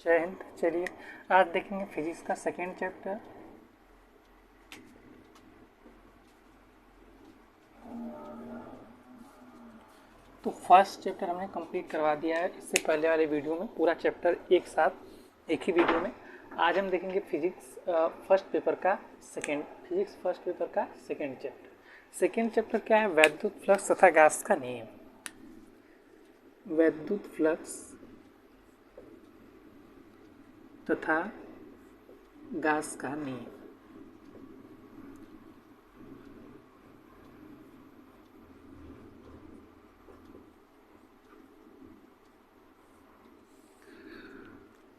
जय हिंद। चलिए आज देखेंगे फिजिक्स का सेकेंड चैप्टर। तो फर्स्ट चैप्टर हमने कंप्लीट करवा दिया है इससे पहले वाले वीडियो में, पूरा चैप्टर एक साथ एक ही वीडियो में। आज हम देखेंगे फिजिक्स फर्स्ट पेपर का सेकेंड चैप्टर। सेकेंड चैप्टर क्या है? वैद्युत फ्लक्स तथा गैस का नियम। वैद्युत फ्लक्स तथा गैस का नियम।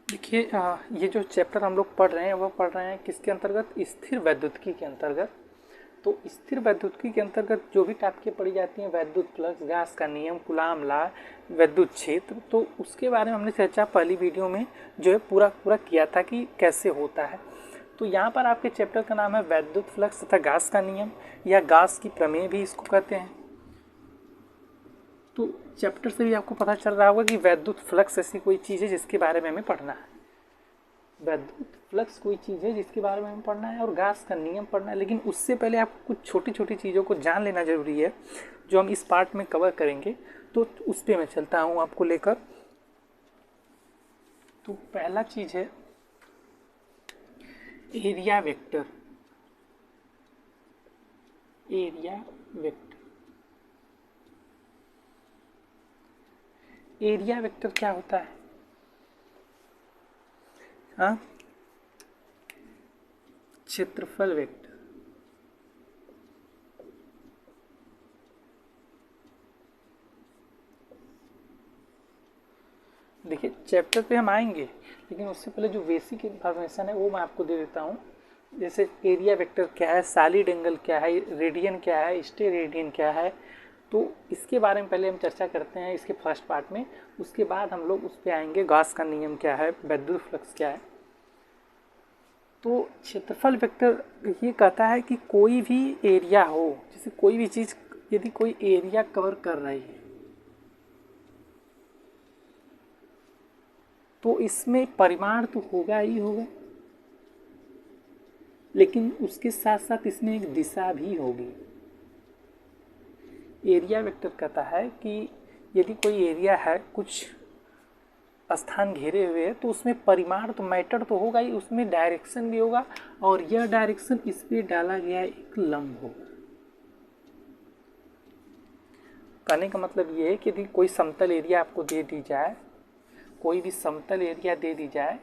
देखिए ये जो चैप्टर हम लोग पढ़ रहे हैं वो पढ़ रहे हैं किसके अंतर्गत? स्थिर वैद्युतिकी के अंतर्गत। तो स्थिर वैद्युतिकी के अंतर्गत जो भी टापिकें पढ़ी जाती हैं, वैद्युत फ्लक्स, गैस का नियम, कूलाम लॉ, वैद्युत क्षेत्र, तो उसके बारे में हमने चर्चा पहली वीडियो में जो है पूरा किया था कि कैसे होता है। तो यहाँ पर आपके चैप्टर का नाम है वैद्युत फ्लक्स तथा गैस का नियम, या गॉस की प्रमेय भी इसको कहते हैं। तो चैप्टर से भी आपको पता चल रहा होगा कि वैद्युत फ्लक्स ऐसी कोई चीज़ है जिसके बारे में हमें पढ़ना है। वैद्युत फ्लक्स कोई चीज़ है जिसके बारे में हमें पढ़ना है, और गॉस का नियम पढ़ना है। लेकिन उससे पहले आपको कुछ छोटी छोटी चीज़ों को जान लेना जरूरी है जो हम इस पार्ट में कवर करेंगे। तो उस पर मैं चलता हूँ आपको लेकर। तो पहला चीज़ है एरिया वेक्टर। एरिया वेक्टर क्या होता है? हाँ, क्षेत्रफल वेक्टर। देखिए चैप्टर पे हम आएंगे, लेकिन उससे पहले जो बेसिक इन्फॉर्मेशन है वो मैं आपको दे देता हूँ। जैसे एरिया वेक्टर क्या है, सॉलिड एंगल क्या है, रेडियन क्या है, स्टेरेडियन क्या है, तो इसके बारे में पहले हम चर्चा करते हैं इसके फर्स्ट पार्ट में। उसके बाद हम लोग उस पर आएंगे, गॉस का नियम क्या है, वैद्युत फ्लक्स क्या है। तो क्षेत्रफल वेक्टर ये कहता है कि कोई भी एरिया हो, जैसे कोई भी चीज़ यदि कोई एरिया कवर कर रही है तो इसमें परिमाण तो होगा ही होगा, लेकिन उसके साथ साथ इसमें एक दिशा भी होगी। एरिया वेक्टर कहता है कि यदि कोई एरिया है, कुछ स्थान घेरे हुए हैं, तो उसमें परिमाण तो मैटर तो होगा ही, उसमें डायरेक्शन भी होगा, और यह डायरेक्शन इस पे डाला गया एक लंब होगा। कहने का मतलब ये है कि यदि कोई समतल एरिया आपको दे दी जाए, कोई भी समतल एरिया दे दी जाए,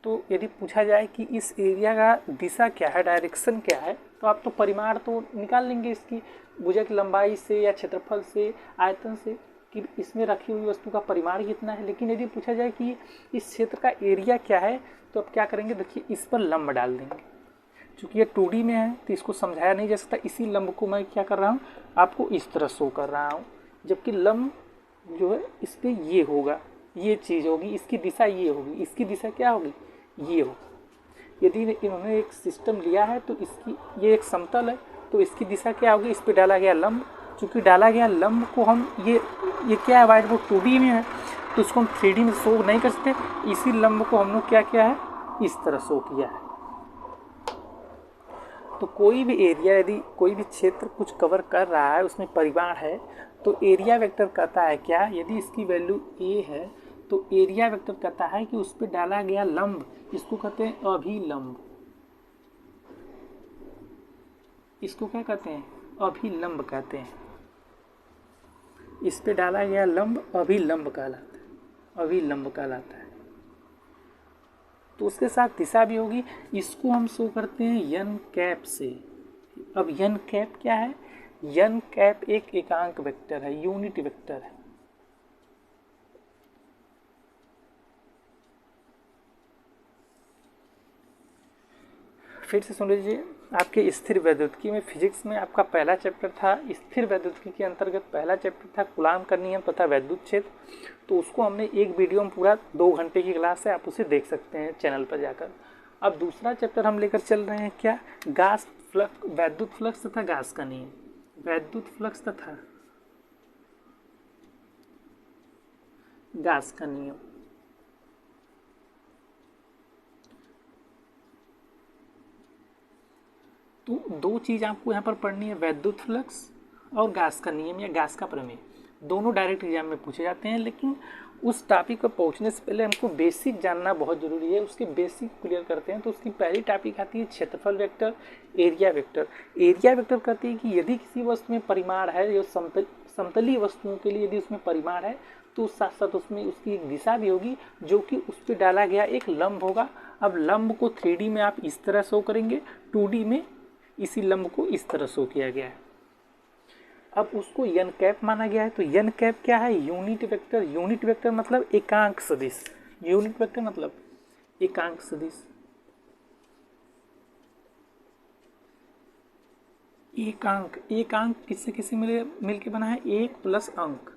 तो यदि पूछा जाए कि इस एरिया का दिशा क्या है, डायरेक्शन क्या है, तो आप तो परिमाण तो निकाल लेंगे इसकी भुजा की लंबाई से या क्षेत्रफल से, आयतन से, कि इसमें रखी हुई वस्तु का परिमाण कितना है। लेकिन यदि पूछा जाए कि इस क्षेत्र का एरिया क्या है, तो आप क्या करेंगे? देखिए इस पर लंब डाल देंगे। चूँकि ये 2D में है तो इसको समझाया नहीं जा सकता, इसी लंब को मैं क्या कर रहा हूँ, आपको इस तरह शो कर रहा हूँ। जबकि लंब जो है इस पर ये होगा, ये चीज़ होगी, इसकी दिशा ये होगी, इसकी दिशा क्या होगी, ये हो। यदि इन्होंने एक सिस्टम लिया है तो इसकी ये एक समतल है, तो इसकी दिशा क्या होगी, इस पर डाला गया लंब। चूँकि डाला गया लंब को हम ये क्या है, वाइट बोर्ड 2D में है तो उसको हम 3D में शो नहीं कर सकते। इसी लंब को हम लोग क्या किया है, इस तरह शो किया है। तो कोई भी एरिया, यदि कोई भी क्षेत्र कुछ कवर कर रहा है, उसमें परिमाण है, तो एरिया वेक्टर कहता है क्या, यदि इसकी वैल्यू a है तो एरिया वेक्टर कहता है कि उस पर डाला गया लंब, इसको कहते हैं अभिलंब। इसको क्या कहते हैं? अभिलंब कहते हैं। इस पे डाला गया लंब अभिलंब कहलाता है, अभिलंब कहलाता है। तो उसके साथ दिशा भी होगी। इसको हम शो करते हैं यन कैप से। अब यन कैप क्या है? यन कैप एक एकांक वेक्टर है, यूनिट वेक्टर है। फिर से सुन लीजिए, आपके स्थिर वैद्युतिकी में, फिजिक्स में आपका पहला चैप्टर था स्थिर वैद्युतिकी के अंतर्गत पहला चैप्टर था कूलाम का नियम तथा वैद्युत क्षेत्र। तो उसको हमने एक वीडियो में पूरा 2 घंटे की क्लास है, आप उसे देख सकते हैं चैनल पर जाकर। अब दूसरा चैप्टर हम लेकर चल रहे हैं क्या, गैस फ्लक्स, वैद्युत फ्लक्स तथा गैस का नियम। वैद्युत फ्लक्स तथा गॉस का नियम। तो दो चीज़ आपको यहाँ पर पढ़नी है, वैद्युत फ्लक्स और गॉस का नियम या गॉस का प्रमेय। दोनों डायरेक्ट एग्जाम में पूछे जाते हैं, लेकिन उस टॉपिक पर पहुँचने से पहले हमको बेसिक जानना बहुत ज़रूरी है। उसके बेसिक क्लियर करते हैं। तो उसकी पहली टॉपिक आती है क्षेत्रफल vector, area vector. Area vector कहते हैं कि यदि किसी वस्तु में परिमाण है, जो समतलीय वस्तुओं के लिए यदि उसमें परिमाण है, तो साथ साथ उसमें उसकी एक दिशा भी होगी, जो कि उस पर डाला गया एक लंब होगा। अब लंब को 3D में आप इस तरह शो करेंगे, 2D में इसी लंब को इस तरह शो किया गया है। अब उसको n कैप माना गया है। तो n कैप क्या है? Unit vector. यूनिट वेक्टर मतलब एकांक सदिश। यूनिट वेक्टर मतलब एकांक सदिश। एकांक, एकांक किससे किससे मिलके बना है? एक प्लस अंक,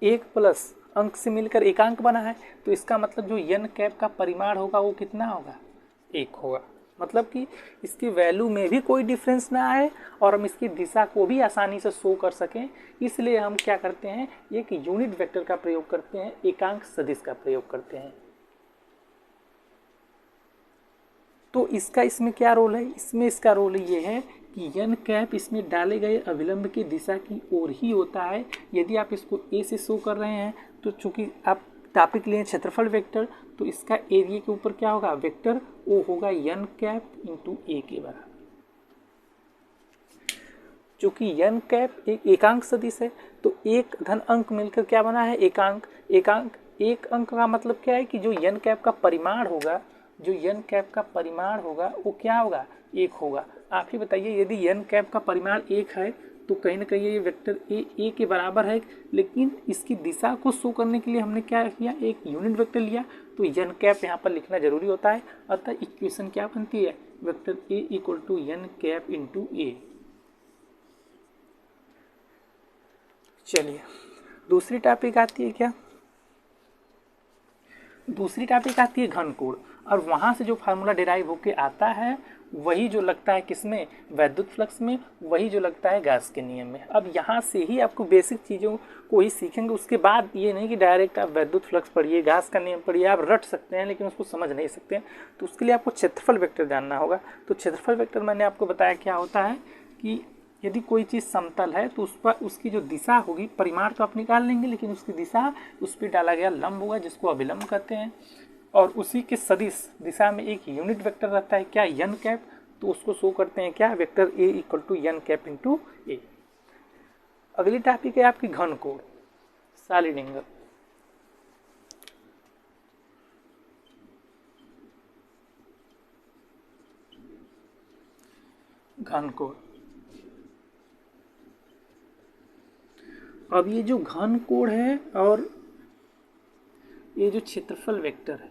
एक प्लस अंक से मिलकर एकांक बना है। तो इसका मतलब जो n कैप का परिमाण होगा वो कितना होगा? 1 होगा। मतलब कि इसकी वैल्यू में भी कोई डिफरेंस ना आए और हम इसकी दिशा को भी आसानी से शो कर सकें, इसलिए हम क्या करते हैं? एक यूनिट वेक्टर का प्रयोग करते हैं, एकांक सदिश का प्रयोग करते हैं। तो इसका इसमें क्या रोल है? इसमें इसका रोल ये है कि n कैप इसमें डाले गए अविलंब की दिशा की ओर ही होता है। यदि आप इसको a से शो कर रहे हैं, तो चूंकि आप टॉपिक लिए क्षेत्रफल वेक्टर, तो इसका एरिया के ऊपर क्या होगा? वेक्टर ओ होगा n कैप इंटू a के बराबर। चूंकि n कैप एक एकांक सदिश है, तो एक धन अंक मिलकर क्या बना है? एकांक। एकांक, एक अंक का मतलब क्या है कि जो n कैप का परिमाण होगा, जो n कैप का परिमाण होगा वो क्या होगा? 1 होगा। आप ही बताइए, यदि n कैप का परिमाण 1 है, तो कहीं ना कहीं ये वेक्टर a के बराबर है, लेकिन इसकी दिशा को शो करने के लिए हमने क्या किया? एक यूनिट वेक्टर लिया। तो n कैप यहाँ पर लिखना जरूरी होता है। अतः इक्वेशन क्या बनती है? Vector a equal to n cap into a। चलिए दूसरी टॉपिक आती है क्या? दूसरी टॉपिक आती है घन कोण। और वहाँ से जो फार्मूला डिराइव होके आता है, वही जो लगता है किसमें? वैद्युत फ्लक्स में। वही जो लगता है गॉस के नियम में। अब यहाँ से ही आपको बेसिक चीज़ों को ही सीखेंगे। उसके बाद ये नहीं कि डायरेक्ट आप वैद्युत फ्लक्स पढ़िए, गॉस का नियम पढ़िए। आप रट सकते हैं लेकिन उसको समझ नहीं सकते हैं। तो उसके लिए आपको क्षेत्रफल वेक्टर जानना होगा। तो क्षेत्रफल वेक्टर मैंने आपको बताया क्या होता है कि यदि कोई चीज़ समतल है, तो उस पर उसकी जो दिशा होगी, परिमाण तो आप निकाल लेंगे, लेकिन उसकी दिशा उस पर डाला गया लंब होगा, जिसको अभिलंब कहते हैं। और उसी के सदिश दिशा में एक यूनिट वेक्टर रहता है, क्या? n cap. तो उसको शो करते हैं क्या? Vector a equal to n cap into a। अगली टॉपिक है आपकी घन कोण, सॉलिड एंगल। घन कोण। अब ये जो घन कोण है और ये जो क्षेत्रफल वेक्टर है,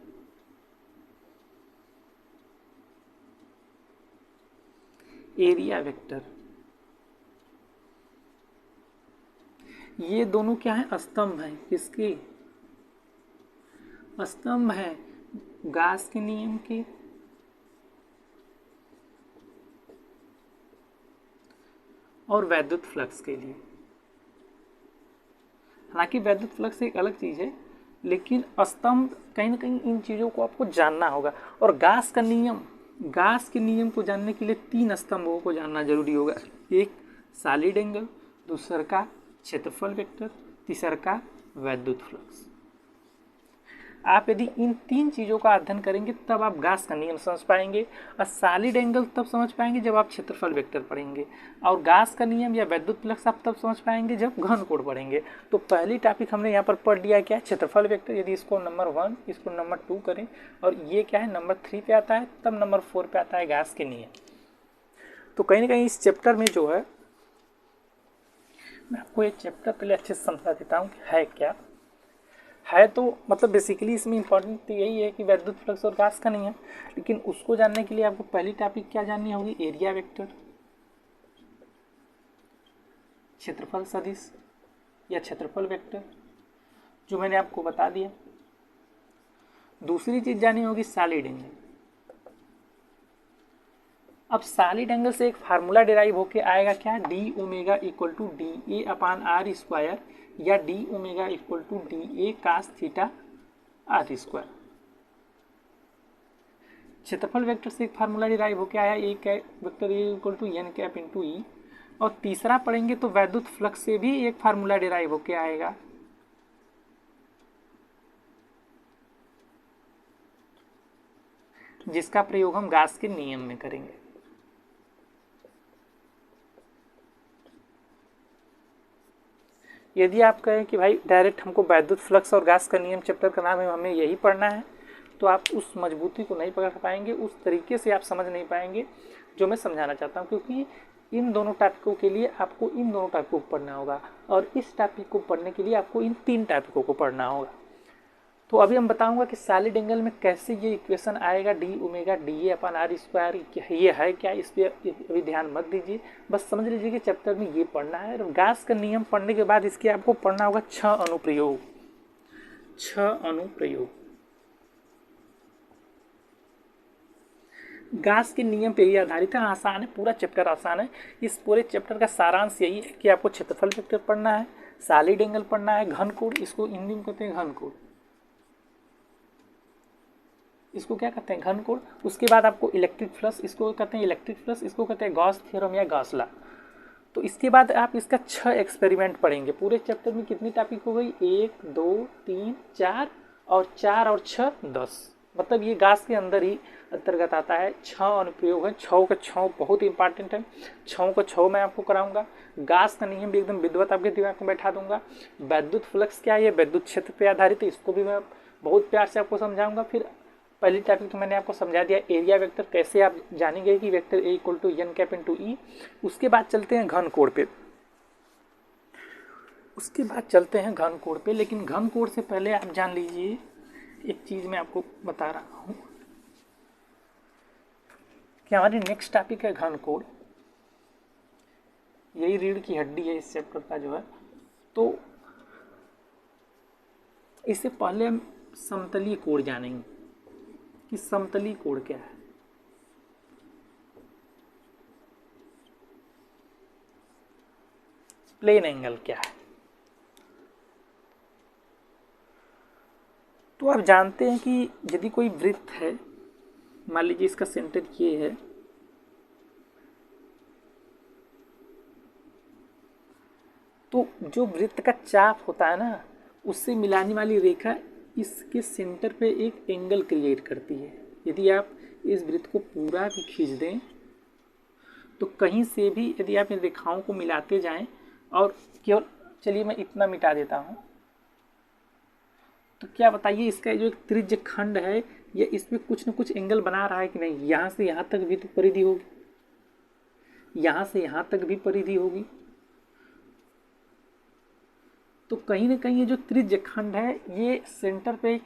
एरिया वेक्टर, ये दोनों क्या है? स्तंभ हैं। किसके? स्तंभ है गॉस के नियम के और वैद्युत फ्लक्स के लिए। हालांकि वैद्युत फ्लक्स एक अलग चीज़ है, लेकिन स्तंभ कहीं ना कहीं इन चीज़ों को आपको जानना होगा। और गॉस का नियम, गॉस के नियम को जानने के लिए 3 स्तंभों को जानना जरूरी होगा। एक सॉलिड एंगल, दूसरा का क्षेत्रफल वेक्टर, तीसरा का वैद्युत फ्लक्स। आप यदि इन 3 चीज़ों का अध्ययन करेंगे, तब आप गॉस का नियम समझ पाएंगे। और सॉलिड एंगल तब समझ पाएंगे जब आप क्षेत्रफल वेक्टर पढ़ेंगे। और गॉस का नियम या वैद्युत फ्लक्स आप तब समझ पाएंगे जब घन कोण पढ़ेंगे। तो पहली टॉपिक हमने यहाँ पर पढ़ लिया क्या? क्षेत्रफल वेक्टर। यदि इसको नंबर 1, इसको नंबर 2 करें, और ये क्या है? नंबर 3 पे आता है, तब नंबर 4 पे आता है गॉस के नियम। तो कहीं ना कहीं इस चैप्टर में जो है, मैं आपको एक चैप्टर पहले अच्छे से समझा देता हूँ कि है क्या है। तो मतलब बेसिकली इसमें इंपॉर्टेंट तो यही है कि वैद्युत फ्लक्स और गॉस का नियम। लेकिन उसको जानने के लिए आपको पहली टॉपिक क्या जाननी होगी? एरिया वेक्टर, क्षेत्रफल सदिश या क्षेत्रफल वेक्टर, जो मैंने आपको बता दिया। दूसरी चीज जाननी होगी सॉलिड एंगल। अब सॉलिड एंगल से एक फार्मूला डिराइव होके आएगा क्या? D omega equal to D A upon are square, या D omega equal to D A cos theta R square. क्षेत्रफल वेक्टर से एक फार्मूला डिराइव होकर आया A cap vector A equal to N cap into E. और तीसरा पढ़ेंगे तो वैद्युत फ्लक्स से भी एक फार्मूला डिराइव होकर आएगा, जिसका प्रयोग हम गास के नियम में करेंगे। यदि आप कहें कि भाई डायरेक्ट हमको वैद्युत फ्लक्स और गास का नियम चैप्टर का नाम है, हमें यही पढ़ना है, तो आप उस मजबूती को नहीं पकड़ पाएंगे, उस तरीके से आप समझ नहीं पाएंगे जो मैं समझाना चाहता हूँ, क्योंकि इन दोनों टॉपिकों के लिए आपको इन दोनों टॉपिकों को पढ़ना होगा और इस टॉपिक को पढ़ने के लिए आपको इन 3 टॉपिकों को पढ़ना होगा। तो अभी हम बताऊंगा कि सॉलिड एंगल में कैसे ये इक्वेशन आएगा d omega d a upon r square, ये है क्या, इस पर अभी ध्यान मत दीजिए, बस समझ लीजिए कि चैप्टर में ये पढ़ना है। और गास का नियम पढ़ने के बाद इसके आपको पढ़ना होगा 6 अनुप्रयोग। 6 अनुप्रयोग गास के नियम पे ही आधारित है। आसान है, पूरा चैप्टर आसान है। इस पूरे चैप्टर का सारांश यही है कि आपको क्षेत्रफल वेक्टर पढ़ना है, सॉलिड एंगल पढ़ना है, घन कोण, इसको हिंदी में कहते हैं घन कोण, इसको क्या कहते हैं घन कोण। उसके बाद आपको इलेक्ट्रिक फ्लक्स, इसको कहते हैं इलेक्ट्रिक फ्लक्स, इसको कहते हैं गॉस थ्योरम या गॉस लॉ। तो इसके बाद आप इसका 6 एक्सपेरिमेंट पढ़ेंगे। पूरे चैप्टर में कितनी टॉपिक हो गई, 1 2 3 4 और 4 और 6 10, मतलब ये गास के अंदर ही अंतर्गत आता है। 6 अनुप्रयोग है, 6 का 6 बहुत इंपॉर्टेंट है। 6 का 6 मैं आपको कराऊंगा। गास का नियम भी एकदम विद्वत आपके दिमाग में बैठा दूंगा। वैद्युत फ्लक्स क्या है, ये वैद्युत क्षेत्र पे आधारित है, इसको भी मैं बहुत प्यार से आपको समझाऊंगा। फिर पहली टॉपिक तो मैंने आपको समझा दिया, एरिया वेक्टर कैसे आप जानेंगे कि vector A equal to N cap into E. उसके बाद चलते हैं घन कोण पे, लेकिन घन कोण से पहले आप जान लीजिए एक चीज़ मैं आपको बता रहा हूँ कि हमारी नेक्स्ट टॉपिक है घन कोण। यही रीढ़ की हड्डी है इस चैप्टर का जो है। तो इससे पहले हम समतलीय कोण जानेंगे कि समतलीय कोण क्या है। प्लेन एंगल क्या है। तो आप जानते हैं कि यदि कोई वृत्त है, मान लीजिए इसका सेंटर ये है, तो जो वृत्त का चाप होता है ना, उससे मिलाने वाली रेखा इसके सेंटर पे एक एंगल क्रिएट करती है। यदि आप इस वृत्त को पूरा भी खींच दें तो कहीं से भी यदि आप इन रेखाओं को मिलाते जाएं और केवल, चलिए मैं इतना मिटा देता हूं, तो क्या बताइए इसका जो एक त्रिज्य खंड है, ये इसमें कुछ न कुछ एंगल बना रहा है कि नहीं। यहाँ से यहाँ तक भी तो परिधि होगी, यहाँ से यहाँ तक भी परिधि होगी, तो कहीं ना कहीं ये जो त्रिज्य खंड है ये सेंटर पे एक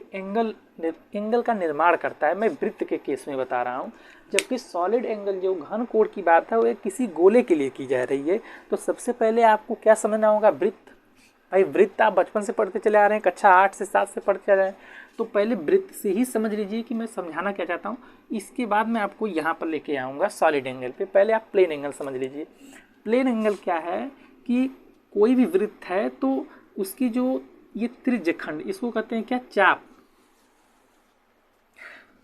एंगल का निर्माण करता है। मैं वृत्त के केस में बता रहा हूँ, जबकि सॉलिड एंगल जो घन कोण की बात है वो किसी गोले के लिए की जा रही है। तो सबसे पहले आपको क्या समझना होगा, वृत्त। भाई वृत्त आप बचपन से पढ़ते चले आ रहे हैं, कक्षा 8 से 7 से पढ़ते चले रहे हैं, तो पहले वृत्त से ही समझ लीजिए कि मैं समझाना क्या चाहता हूँ। इसके बाद मैं आपको यहाँ पर लेके आऊँगा सॉलिड एंगल पे। पहले आप प्लेन एंगल समझ लीजिए। प्लेन एंगल क्या है कि कोई भी वृत्त है तो उसकी जो ये त्रिज्य खंड, इसको कहते हैं क्या, चाप।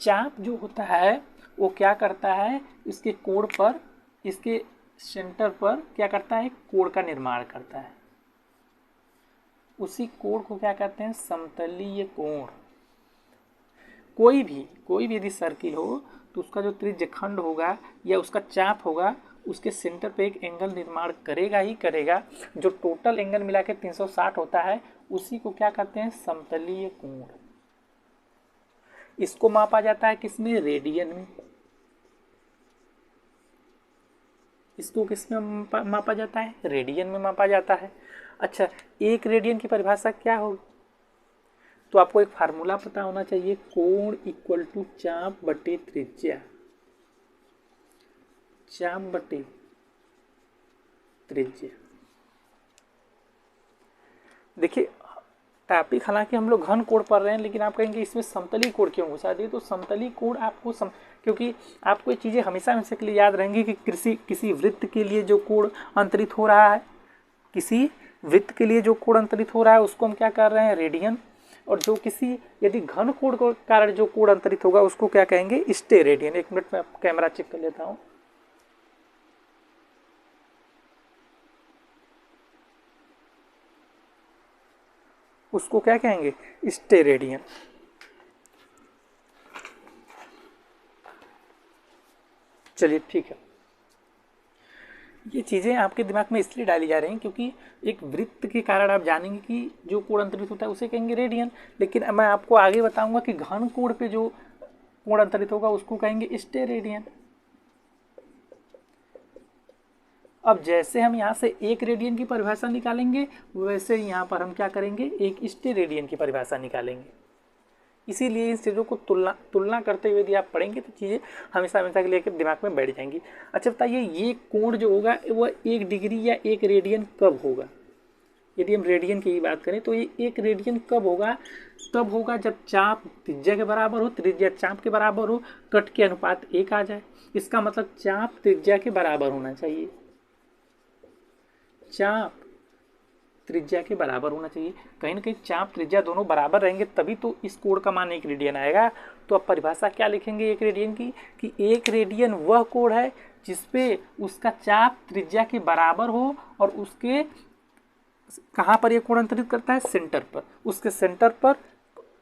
चाप जो होता है वो क्या करता है, इसके कोण पर, इसके सेंटर पर क्या करता है, कोण का निर्माण करता है। उसी कोण को क्या कहते हैं, समतलीय कोण। कोई भी यदि सर्किल हो तो उसका जो त्रिज्य खंड होगा या उसका चाप होगा, उसके सेंटर पे एक एंगल निर्माण करेगा ही करेगा। जो टोटल एंगल मिला के 360 होता है, उसी को क्या कहते हैं, समतलीय कोण। इसको मापा जाता है किसमें, रेडियन में। इसको किसमें मापा जाता है, रेडियन में मापा जाता है। अच्छा, एक रेडियन की परिभाषा क्या होगी, तो आपको एक फार्मूला पता होना चाहिए, कोण इक्वल टू चाप बटे त्रिज्या। चाप बटे त्रिज्या। देखिए टॉपिक हालांकि हम लोग घन कोण पढ़ रहे हैं, लेकिन आप कहेंगे इसमें समतलीय कोण क्यों घुसा दिए, तो समतलीय कोण आपको क्योंकि आपको ये चीज़ें हमेशा के लिए याद रहेंगी कि किसी वृत्त के लिए जो कोण अंतरित हो रहा है, किसी वृत्त के लिए जो कोण अंतरित हो रहा है उसको हम क्या कर रहे हैं, रेडियन। और जो किसी यदि घन कोण के कारण जो कोण अंतरित होगा उसको क्या कहेंगे, स्टेरेडियन। 1 मिनट में कैमरा चेक कर लेता हूं। उसको क्या कहेंगे, स्टेरेडियन। चलिए ठीक है, ये चीज़ें आपके दिमाग में इसलिए डाली जा रही हैं क्योंकि एक वृत्त के कारण आप जानेंगे कि जो कोण अंतरित होता है उसे कहेंगे रेडियन, लेकिन मैं आपको आगे बताऊंगा कि घन कोण पे जो कोण अंतरित होगा उसको कहेंगे स्टेरेडियन। अब जैसे हम यहाँ से 1 रेडियन की परिभाषा निकालेंगे वैसे यहाँ पर हम क्या करेंगे, 1 स्टेरेडियन की परिभाषा निकालेंगे। इसीलिए इन चीज़ों को तुलना करते हुए यदि आप पढ़ेंगे तो चीज़ें हमेशा हमेशा के लिए दिमाग में बैठ जाएंगी। अच्छा बताइए, ये कोण जो होगा वह 1 डिग्री या 1 रेडियन कब होगा? यदि हम रेडियन की बात करें तो ये 1 रेडियन कब होगा? तब होगा जब चाप त्रिज्या के बराबर हो, त्रिज्या चाप के बराबर हो, कट के अनुपात 1 आ जाए। इसका मतलब चाप त्रिज्या के बराबर होना चाहिए, चाप त्रिज्या के बराबर होना चाहिए। कहीं ना कहीं चाप त्रिज्या दोनों बराबर रहेंगे तभी तो इस कोण का मान 1 रेडियन आएगा। तो अब परिभाषा क्या लिखेंगे 1 रेडियन की, कि 1 रेडियन वह कोण है जिसपे उसका चाप त्रिज्या के बराबर हो और उसके कहाँ पर यह कोण अंतरित करता है, सेंटर पर। उसके सेंटर पर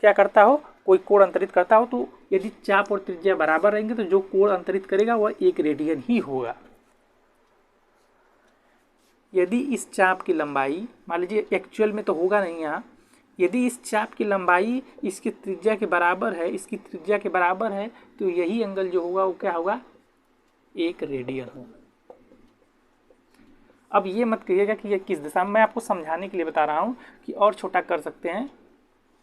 क्या करता हो, कोई कोण अंतरित करता हो। तो यदि चाप और त्रिज्या बराबर रहेंगे तो जो कोण अंतरित करेगा वह 1 रेडियन ही होगा। यदि इस चाप की लंबाई, मान लीजिए एक्चुअल में तो होगा नहीं यहाँ, यदि इस चाप की लंबाई इसकी त्रिज्या के बराबर है, इसकी त्रिज्या के बराबर है, तो यही एंगल जो होगा वो क्या होगा, 1 रेडियन होगा। अब ये मत कहिएगा कि ये किस दिशा में, मैं आपको समझाने के लिए बता रहा हूँ कि और छोटा कर सकते हैं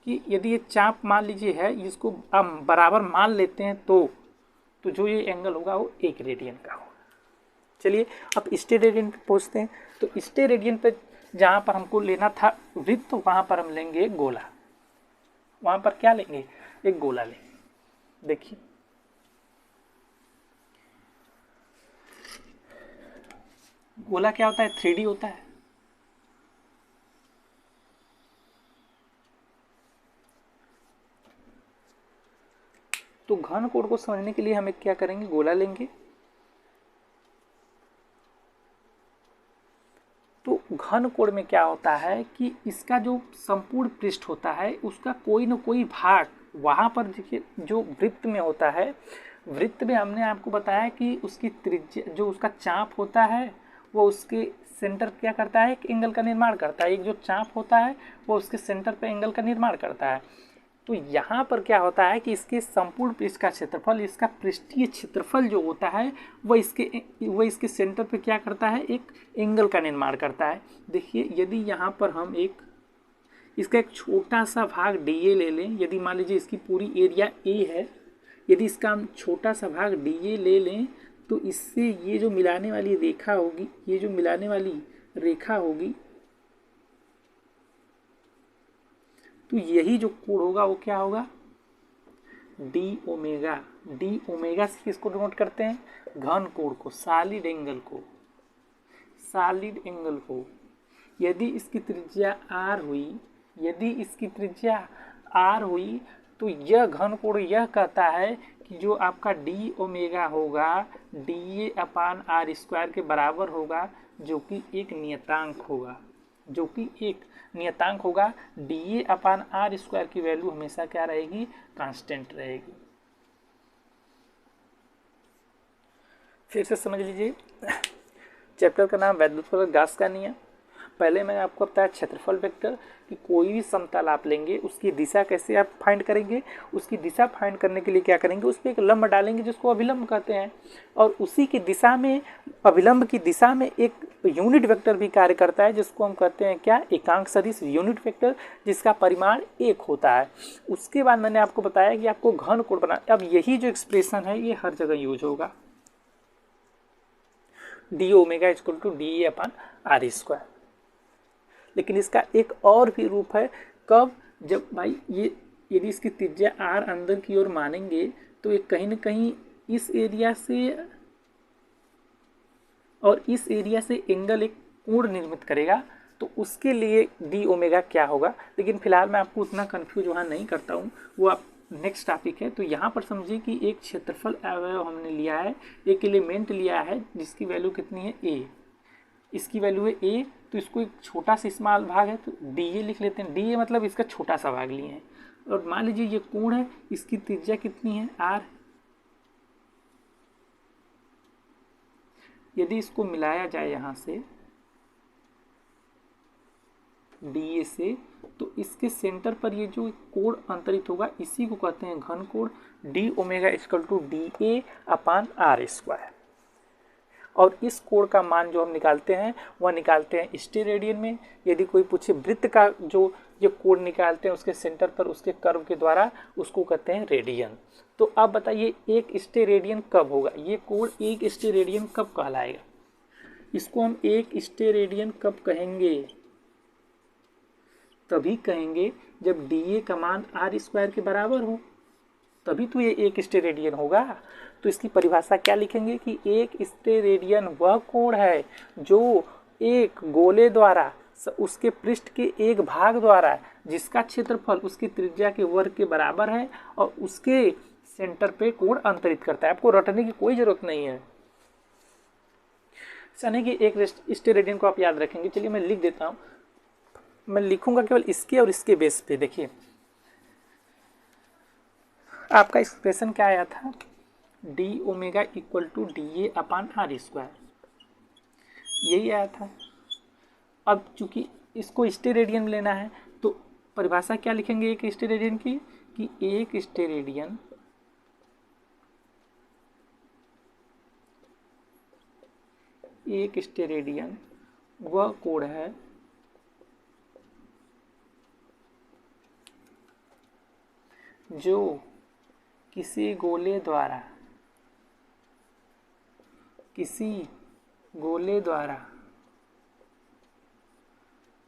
कि यदि ये चाप मान लीजिए है, इसको हम बराबर मान लेते हैं तो जो ये एंगल होगा वो 1 रेडियन का होगा। चलिए अब स्टेरेडियन पे पहुँचते हैं। तो स्टेरेडियन पे जहाँ पर हमको लेना था वृत्त, तो वहाँ पर हम लेंगे गोला। वहाँ पर क्या लेंगे, एक गोला लेंगे। देखिए गोला क्या होता है, 3D होता है। तो घन कोण को समझने के लिए हम एक क्या करेंगे, गोला लेंगे। तो घन कोण में क्या होता है कि इसका जो संपूर्ण पृष्ठ होता है उसका कोई न कोई भाग वहाँ पर देखिए जो वृत्त में होता है, वृत्त में हमने आपको बताया कि उसकी त्रिज्या जो उसका चाप होता है वो उसके सेंटर क्या करता है, एक एंगल का निर्माण करता है। एक जो चाप होता है वो उसके सेंटर पे एंगल का निर्माण करता है। तो यहाँ पर क्या होता है कि इसके संपूर्ण पृष्ठ का क्षेत्रफल, इसका पृष्ठीय क्षेत्रफल जो होता है वह इसके सेंटर पे क्या करता है, एक एंगल का निर्माण करता है। देखिए यदि यहाँ पर हम इसका एक छोटा सा भाग DA ले लें, यदि मान लीजिए इसकी पूरी एरिया A है, यदि इसका हम छोटा सा भाग DA ले लें तो इससे ये जो मिलाने वाली रेखा होगी, ये जो मिलाने वाली रेखा होगी, तो यही जो कोण होगा वो क्या होगा, डी ओमेगा से किसको डिनोट करते हैं, घन कोण को, सॉलिड एंगल को। यदि इसकी त्रिज्या r हुई तो यह घन कोण यह कहता है कि जो आपका डी ओमेगा होगा DA/r² के बराबर होगा, जो कि एक नियतांक होगा। DA/r² की वैल्यू हमेशा क्या रहेगी, कांस्टेंट रहेगी। फिर से समझ लीजिए, चैप्टर का नाम वैद्युत का नियम। पहले मैंने आपको बताया क्षेत्रफल वेक्टर कि कोई भी समतल आप लेंगे उसकी दिशा कैसे आप फाइंड करेंगे। उसकी दिशा फाइंड करने के लिए क्या करेंगे, उस पर एक लंब डालेंगे जिसको अभिलंब कहते हैं, और उसी की दिशा में, अभिलंब की दिशा में एक यूनिट वेक्टर भी कार्य करता है जिसको हम कहते हैं क्या, एकांक सदिश यूनिट वेक्टर, जिसका परिमाण 1 होता है। उसके बाद मैंने आपको बताया कि आपको घन कोण बना, अब यही जो एक्सप्रेशन है ये हर जगह यूज होगा, DΩ=DA/r²। लेकिन इसका एक और भी रूप है, कब, जब भाई ये यदि इसकी त्रिज्या r अंदर की ओर मानेंगे तो ये कहीं न कहीं इस एरिया से और इस एरिया से एंगल एक कोण निर्मित करेगा। तो उसके लिए डी ओमेगा क्या होगा। लेकिन फिलहाल मैं आपको उतना कंफ्यूज वहाँ नहीं करता हूँ, वो आप नेक्स्ट टॉपिक है। तो यहाँ पर समझिए कि एक क्षेत्रफल अवयव हमने लिया है, एक एलिमेंट लिया है जिसकी वैल्यू कितनी है ए, इसकी वैल्यू है ए, तो इसको एक छोटा सा स्मॉल भाग है तो डी ए लिख लेते हैं। डी ए मतलब इसका छोटा सा भाग लिए हैं। और मान लीजिए ये कोण है, इसकी त्रिज्या कितनी है आर। यदि इसको मिलाया जाए यहाँ से डी ए से, तो इसके सेंटर पर ये जो कोण अंतरित होगा इसी को कहते हैं घन कोण। D omega equal to D A upon are square. और इस कोण का मान जो हम निकालते हैं वह निकालते हैं स्टेरेडियन में। यदि कोई पूछे वृत्त का जो ये कोण निकालते हैं उसके सेंटर पर उसके कर्व के द्वारा, उसको कहते हैं रेडियन। तो अब बताइए एक स्टेरेडियन कब होगा, ये कोण एक स्टेरेडियन कब कहलाएगा। इसको हम एक स्टेरेडियन कब कहेंगे, तभी कहेंगे जब डी ए का मान आर स्क्वायर के बराबर हो, तभी तो ये एक स्टेरेडियन होगा। तो इसकी परिभाषा क्या लिखेंगे कि एक स्टेरेडियन वह कोण है जो एक गोले द्वारा उसके पृष्ठ के एक भाग द्वारा जिसका क्षेत्रफल उसकी त्रिज्या के वर्ग के बराबर है और उसके सेंटर पे कोण अंतरित करता है। आपको रटने की कोई जरूरत नहीं है, सने कि एक स्टेरेडियन को आप याद रखेंगे। चलिए मैं लिख देता हूँ, मैं लिखूंगा केवल इसके और इसके बेस पे। देखिए आपका एक्सप्रेशन क्या आया था, d omega equal to D A upon are square, यही आया था। अब चूंकि इसको स्टेरेडियन में लेना है तो परिभाषा क्या लिखेंगे एक स्टेरेडियन की, कि एक स्टेरेडियन वह कोण है जो किसी गोले द्वारा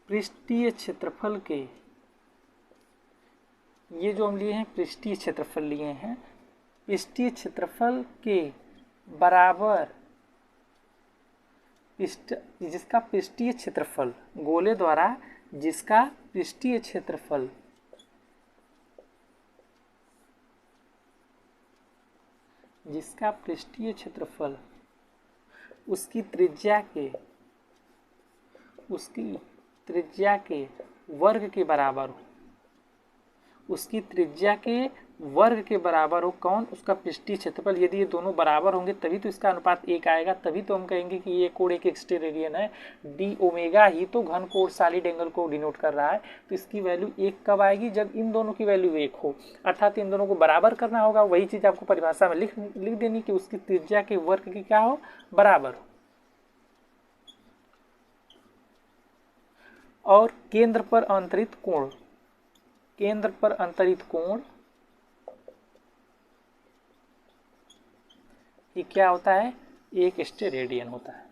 पृष्ठीय क्षेत्रफल के, ये जो हम लिए हैं पृष्ठीय क्षेत्रफल लिए हैं, पृष्ठीय क्षेत्रफल के बराबर जिसका पृष्ठीय क्षेत्रफल गोले द्वारा जिसका पृष्ठीय क्षेत्रफल उसकी त्रिज्या के वर्ग के बराबर हो, उसकी त्रिज्या के वर्ग के बराबर हो। कौन, उसका पृष्ठीय क्षेत्रफल। यदि ये दोनों बराबर होंगे तभी तो इसका अनुपात एक आएगा, तभी तो हम कहेंगे कि ये कोण एक स्टेरेडियन है। डी ओमेगा ही तो घन कोण सॉलिड एंगल को डिनोट कर रहा है। तो इसकी वैल्यू एक कब आएगी, जब इन दोनों की वैल्यू एक हो, अर्थात इन दोनों को बराबर करना होगा। वही चीज़ आपको परिभाषा में लिख देनी कि उसकी त्रिज्या के वर्ग की क्या हो, बराबर हो। और केंद्र पर अंतरित कोण ये क्या होता है, एक स्टेरेडियन होता है।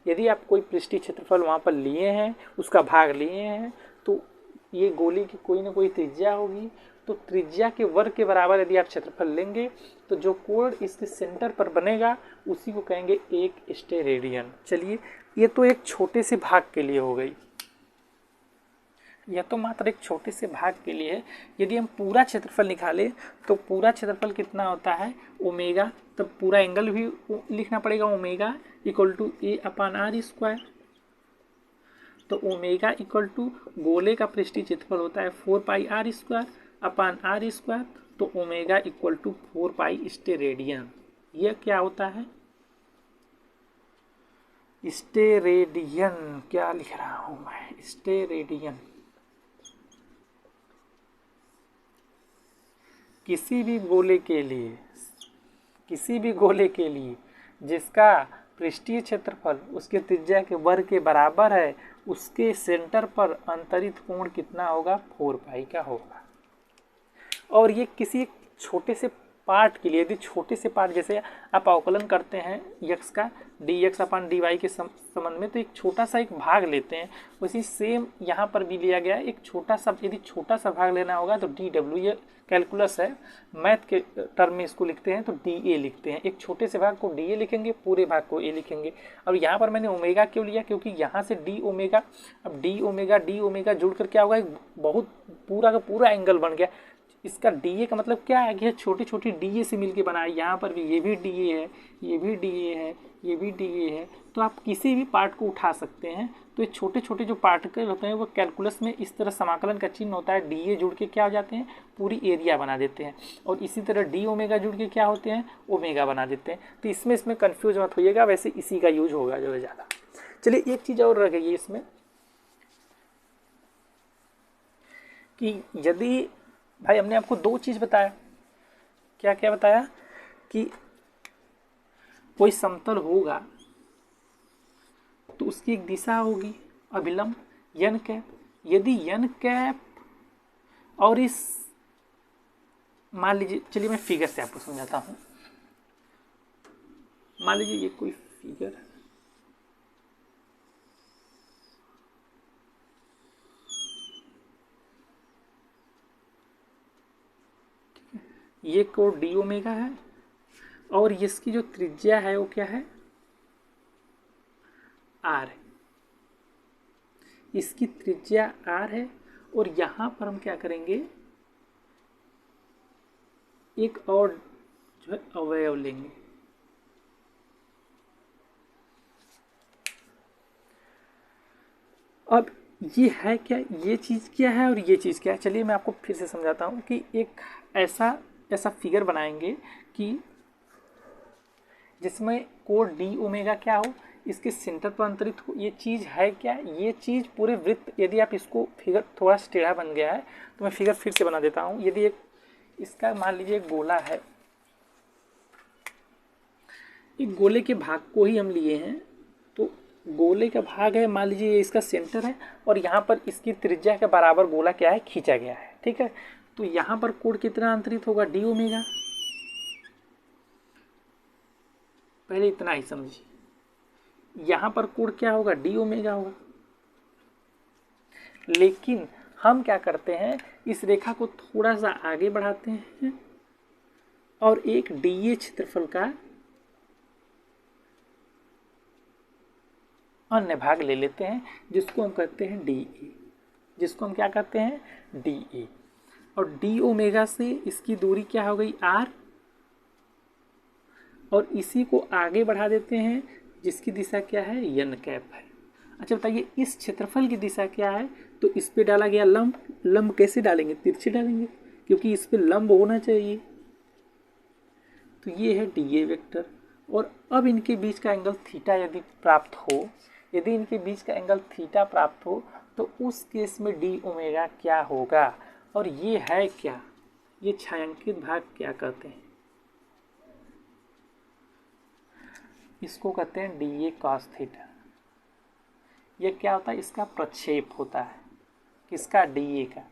यदि आप कोई पृष्ठीय क्षेत्रफल वहाँ पर लिए हैं, उसका भाग लिए हैं, तो ये गोले की कोई ना कोई त्रिज्या होगी। तो त्रिज्या के वर्ग के बराबर यदि आप क्षेत्रफल लेंगे तो जो कोण इसके सेंटर पर बनेगा उसी को कहेंगे एक स्टेरेडियन। चलिए ये तो एक छोटे से भाग के लिए हो गई, यह तो मात्र एक छोटे से भाग के लिए है। यदि हम पूरा क्षेत्रफल निकालें तो पूरा क्षेत्रफल कितना होता है, ओमेगा, तब पूरा एंगल भी लिखना पड़ेगा, omega equal to A upon are square. तो ओमेगा इक्वल टू गोले का पृष्ठीय क्षेत्रफल होता है 4 pi R square upon are square. तो omega equal to 4 pi steradian. यह क्या होता है, स्टेरेडियन। क्या लिख रहा हूँ मैं, स्टेरेडियन। किसी भी गोले के लिए जिसका पृष्ठीय क्षेत्रफल उसके त्रिज्या के वर्ग के बराबर है, उसके सेंटर पर अंतरित कोण कितना होगा, 4 पाई का होगा। और ये किसी छोटे से पार्ट के लिए, यदि छोटे से पार्ट जैसे आप अवकलन करते हैं x का dx अपन dy के संबंध में, तो एक छोटा सा एक भाग लेते हैं, उसी सेम यहाँ पर भी लिया गया है एक छोटा सा, यदि छोटा सा भाग लेना होगा तो dw, ये कैलकुलस है, मैथ के टर्म में इसको लिखते हैं तो dA लिखते हैं, एक छोटे से भाग को dA लिखेंगे, पूरे भाग को A लिखेंगे। और यहाँ पर मैंने ओमेगा क्यों लिया, क्योंकि यहाँ से d ओमेगा, अब d ओमेगा जुड़ कर क्या होगा, एक बहुत पूरा का पूरा एंगल बन गया। इसका DA का मतलब क्या है कि छोटी छोटी DA से मिलके बना है। यहाँ पर भी ये भी DA है, ये भी DA है, ये भी DA है, तो आप किसी भी पार्ट को उठा सकते हैं। तो ये छोटे छोटे जो पार्टिकल होते हैं वो कैलकुलस में इस तरह समाकलन का चिन्ह होता है, DA जुड़ के क्या हो जाते हैं, पूरी एरिया बना देते हैं। और इसी तरह d ओमेगा जुड़ के क्या होते हैं, ओमेगा बना देते हैं। तो इसमें कन्फ्यूज मत होइएगा, वैसे इसी का यूज होगा जो है ज़्यादा। चलिए एक चीज़ और रह गई इसमें कि यदि भाई हमने आपको दो चीज़ बताया, क्या क्या बताया कि कोई समतल होगा तो उसकी एक दिशा होगी अभिलंब n कैप। यदि n कैप और इस, मान लीजिए, चलिए मैं फिगर से आपको समझाता हूँ। मान लीजिए ये कोई फिगर है, ये कोण d ओमेगा है और इसकी जो त्रिज्या है वो क्या है, r है, इसकी त्रिज्या r है। और यहाँ पर हम क्या करेंगे, एक और जो है अवयव लेंगे। अब ये है क्या, ये चीज़ क्या है और ये चीज़ क्या है, चलिए मैं आपको फिर से समझाता हूँ कि एक ऐसा फिगर बनाएंगे कि जिसमें कोण d ओमेगा क्या हो, इसके सेंटर पर अंतरित हो। ये चीज़ है क्या, ये चीज़ पूरे वृत्त, यदि आप इसको, फिगर थोड़ा सा टेढ़ा बन गया है तो मैं फिगर फिर से बना देता हूँ। यदि एक इसका मान लीजिए एक गोला है, एक गोले के भाग को ही हम लिए हैं, तो गोले का भाग है, मान लीजिए ये इसका सेंटर है और यहाँ पर इसकी त्रिज्या के बराबर गोला क्या है, खींचा गया है, ठीक है। तो यहाँ पर कोण कितना अंतरित होगा, d ओमेगा। पहले इतना ही समझिए, यहाँ पर कोण क्या होगा, d ओमेगा होगा। लेकिन हम क्या करते हैं, इस रेखा को थोड़ा सा आगे बढ़ाते हैं और एक dA क्षेत्रफल का अन्य भाग ले लेते हैं, जिसको हम कहते हैं dA, जिसको हम क्या कहते हैं, dA। और d ओमेगा से इसकी दूरी क्या हो गई, r, और इसी को आगे बढ़ा देते हैं, जिसकी दिशा क्या है, n कैप है। अच्छा बताइए, इस क्षेत्रफल की दिशा क्या है, तो इस पे डाला गया लंब। लंब कैसे डालेंगे, तिरछे डालेंगे, क्योंकि इस पे लंब होना चाहिए। तो ये है dA वेक्टर। और अब इनके बीच का एंगल थीटा यदि प्राप्त हो, यदि इनके बीच का एंगल थीटा प्राप्त हो, तो उस केस में d ओमेगा क्या होगा। और ये है क्या, ये छायांकित भाग क्या कहते हैं, इसको कहते हैं dA cos थीटा। ये क्या होता है, इसका प्रक्षेप होता है, किसका, dA का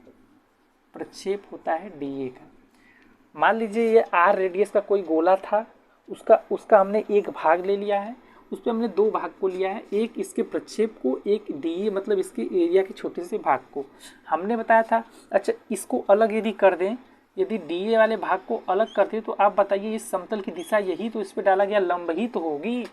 प्रक्षेप होता है, dA का। मान लीजिए ये r रेडियस का कोई गोला था, उसका हमने एक भाग ले लिया है, उस पर हमने दो भाग को लिया है, एक इसके प्रक्षेप को, एक dA मतलब इसके एरिया के छोटे से भाग को हमने बताया था। अच्छा इसको अलग यदि कर दें, यदि dA वाले भाग को अलग करते तो आप बताइए इस समतल की दिशा यही तो इस पर डाला गया लंब ही तो होगी।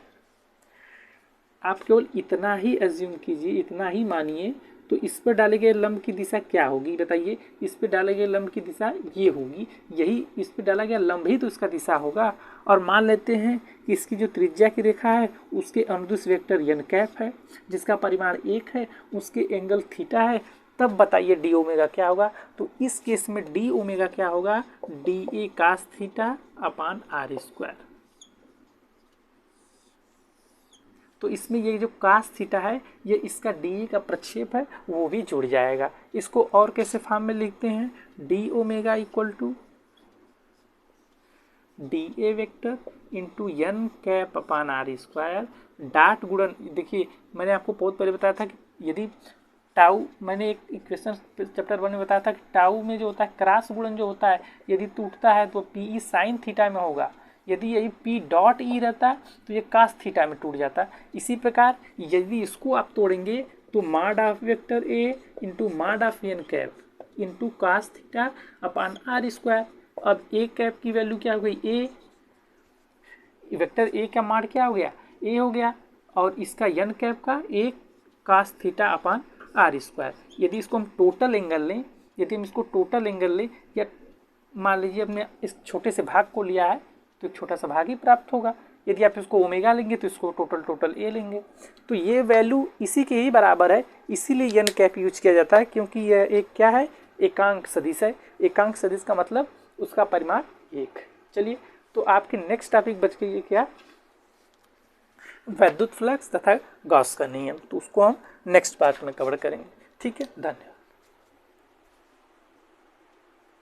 आप केवल इतना ही एज्यूम कीजिए, इतना ही मानिए, तो इस पर डाले गए लंब की दिशा क्या होगी बताइए, इस पर डाले गए लंब की दिशा ये होगी, यही इस पर डाला गया लंब ही तो इसका दिशा होगा। और मान लेते हैं कि इसकी जो त्रिज्या की रेखा है उसके अनुदिश वेक्टर n कैप है, जिसका परिमाण 1 है, उसके एंगल थीटा है। तब बताइए d ओमेगा क्या होगा, तो इस केस में d ओमेगा क्या होगा, dA cos theta upon r square. तो इसमें ये जो cos थीटा है, ये इसका dA का प्रक्षेप है, वो भी जुड़ जाएगा। इसको और कैसे फॉर्म में लिखते हैं, d omega equal to dA vector into n cap upon r square, dot गुणन। देखिए मैंने आपको बहुत पहले बताया था कि यदि टाउ, मैंने एक इक्वेशन चैप्टर 1 में बताया था कि टाउ में जो होता है क्रॉस गुणन जो होता है यदि टूटता है तो पी ई साइन थीटा में होगा, यदि यही पी डॉट ई रहता तो ये कास थीटा में टूट जाता। इसी प्रकार यदि इसको आप तोड़ेंगे तो mod of vector A into mod of N cap into cos theta upon are square. अब ए कैप की वैल्यू क्या हो गई, ए वेक्टर ए का माड क्या हो गया, ए हो गया, और इसका एन कैप का A cos theta upon are square. यदि इसको हम टोटल एंगल लें, यदि हम इसको टोटल एंगल लें, या मान लीजिए हमने इस छोटे से भाग को लिया है तो एक छोटा सा भाग ही प्राप्त होगा। यदि आप इसको ओमेगा लेंगे तो इसको टोटल ए लेंगे, तो ये वैल्यू इसी के ही बराबर है, इसीलिए एन कैप यूज किया जाता है, क्योंकि यह एक क्या है, एकांक सदिश है। एकांक सदिश का मतलब उसका परिमाण 1। चलिए, तो आपके नेक्स्ट टॉपिक बच गई है क्या, विद्युत फ्लक्स तथा गॉस का नियम, तो उसको हम नेक्स्ट पार्ट में कवर करेंगे। ठीक है, धन्यवाद।